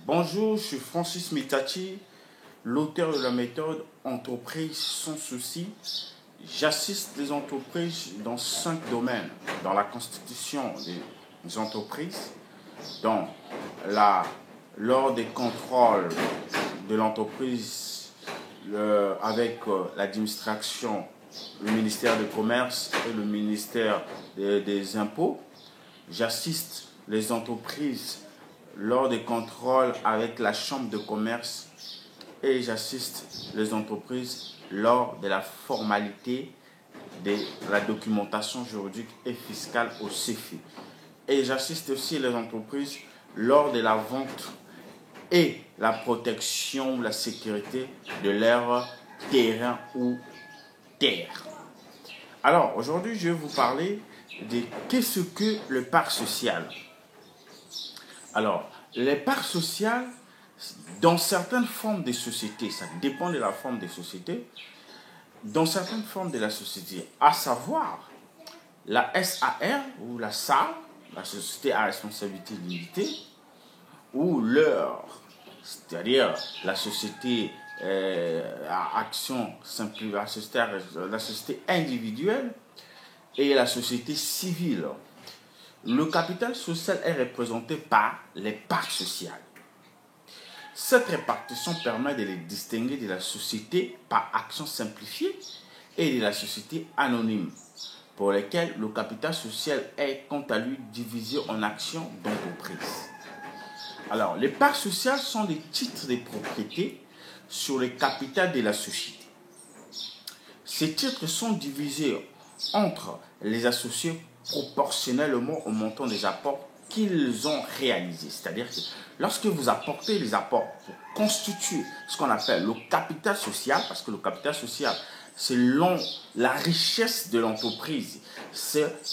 Bonjour, je suis Francis Mitati, l'auteur de la méthode Entreprise sans souci. J'assiste les entreprises dans 5 domaines: dans la constitution des entreprises, lors des contrôles de l'entreprise avec l'administration, le ministère du Commerce et le ministère des Impôts. J'assiste les entreprises lors des contrôles avec la Chambre de commerce et j'assiste les entreprises lors de la formalité de la documentation juridique et fiscale au CEFI. Et j'assiste aussi les entreprises lors de la vente et la protection, la sécurité de leur terrain ou terre. Alors, aujourd'hui, je vais vous parler de qu'est-ce que le parc social. Alors, les parcs sociales, dans certaines formes des sociétés, ça dépend de la forme des sociétés, dans certaines formes de la société, à savoir la SAR ou la SAR, la société à responsabilité limitée, ou c'est-à-dire la société à action simple, la société individuelle et la société civile. Le capital social est représenté par les parts sociales. Cette répartition permet de les distinguer de la société par action simplifiée et de la société anonyme, pour lesquelles le capital social est quant à lui divisé en actions d'entreprise. Alors, les parts sociales sont des titres de propriété sur le capital de la société. Ces titres sont divisés entre les associés proportionnellement au montant des apports qu'ils ont réalisés. C'est-à-dire que lorsque vous apportez les apports pour constituer ce qu'on appelle le capital social, parce que le capital social, selon la richesse de l'entreprise, c'est-à-dire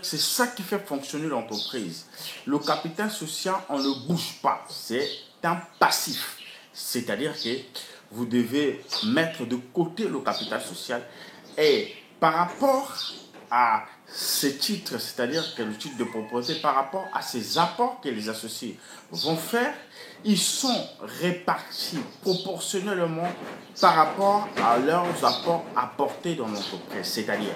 que c'est ça qui fait fonctionner l'entreprise. Le capital social, on ne bouge pas, c'est un passif. C'est-à-dire que vous devez mettre de côté le capital social et par rapport à ces titres, c'est-à-dire que le titre de propriété, par rapport à ces apports que les associés vont faire, ils sont répartis proportionnellement par rapport à leurs apports apportés dans l'entreprise. C'est-à-dire,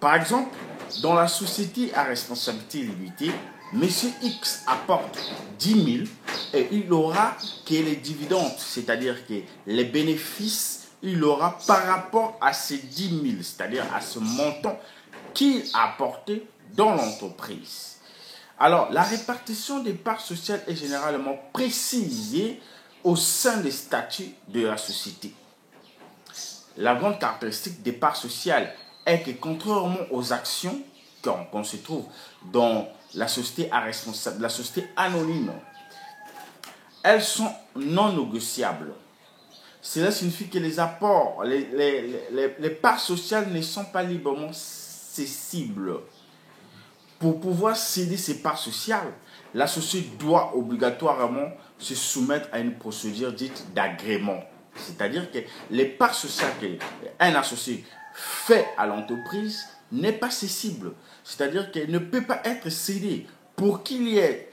par exemple, dans la société à responsabilité limitée, M. X apporte 10 000 et il aura que les dividendes, c'est-à-dire que les bénéfices, il aura par rapport à ces 10 000, c'est-à-dire à ce montant qu'il a apporté dans l'entreprise. Alors, la répartition des parts sociales est généralement précisée au sein des statuts de la société. La grande caractéristique des parts sociales est que, contrairement aux actions qu'on se trouve dans la société à responsable, la société anonyme, elles sont non négociables. Cela signifie que les apports, les parts sociales ne sont pas librement cessibles. Pour pouvoir céder ces parts sociales, l'associé doit obligatoirement se soumettre à une procédure dite d'agrément. C'est-à-dire que les parts sociales qu'un associé fait à l'entreprise n'est pas cessible. C'est-à-dire qu'elle ne peut pas être cédée. Pour qu'il y ait,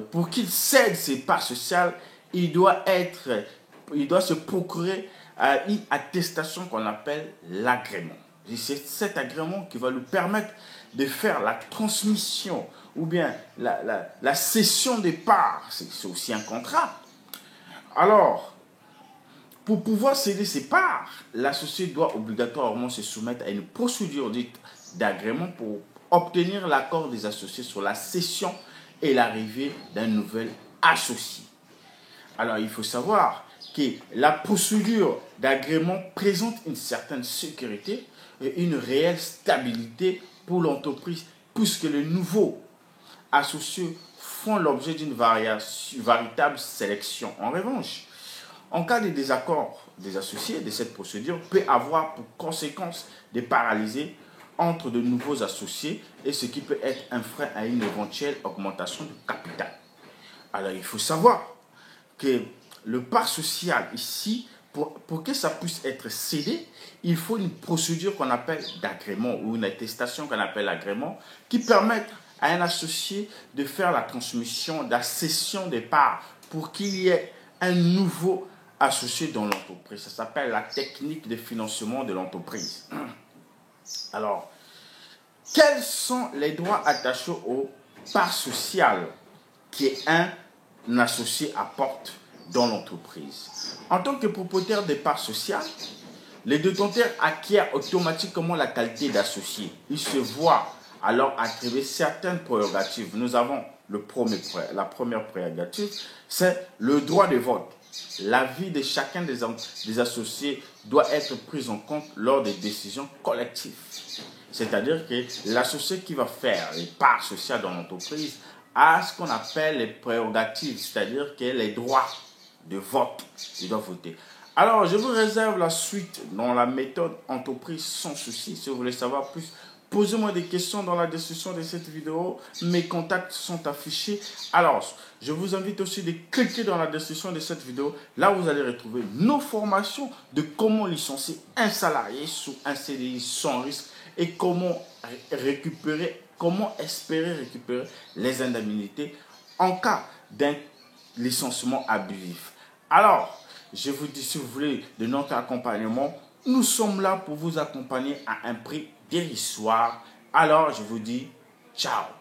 pour qu'il cède ses parts sociales, il doit se procurer une attestation qu'on appelle l'agrément. Et c'est cet agrément qui va lui permettre de faire la transmission ou bien la cession des parts. C'est aussi un contrat. Alors, pour pouvoir céder ses parts, l'associé doit obligatoirement se soumettre à une procédure dite d'agrément pour obtenir l'accord des associés sur la cession et l'arrivée d'un nouvel associé. Alors, il faut savoir que la procédure d'agrément présente une certaine sécurité et une réelle stabilité pour l'entreprise, puisque les nouveaux associés font l'objet d'une véritable sélection. En revanche, en cas de désaccord des associés de cette procédure, peut avoir pour conséquence de paralyser entre de nouveaux associés et ce qui peut être un frein à une éventuelle augmentation du capital. Alors, il faut savoir que le parc social ici, pour que ça puisse être cédé, il faut une procédure qu'on appelle d'agrément ou une attestation qu'on appelle agrément qui permette à un associé de faire la transmission, de la cession des parts pour qu'il y ait un nouveau associé dans l'entreprise. Ça s'appelle la technique de financement de l'entreprise. Alors, quels sont les droits attachés aux parts sociales qu'un associé apporte dans l'entreprise? En tant que propriétaire des parts sociales, les détenteurs acquièrent automatiquement la qualité d'associé. Ils se voient alors attribuer certaines prérogatives. Nous avons la première prérogative, c'est le droit de vote. L'avis de chacun des associés doit être pris en compte lors des décisions collectives. C'est-à-dire que l'associé qui va faire les parts sociales dans l'entreprise a ce qu'on appelle les prérogatives, c'est-à-dire que les droits de vote, il doit voter. Alors, je vous réserve la suite dans la méthode entreprise sans souci. Si vous voulez savoir plus, posez-moi des questions dans la description de cette vidéo. Mes contacts sont affichés. Alors, je vous invite aussi de cliquer dans la description de cette vidéo. Là, vous allez retrouver nos formations de comment licencier un salarié sous un CDI sans risque et comment espérer récupérer les indemnités en cas d'un licenciement abusif. Alors, je vous dis, si vous voulez de notre accompagnement, nous sommes là pour vous accompagner à un prix dérisoire. Alors, je vous dis, ciao.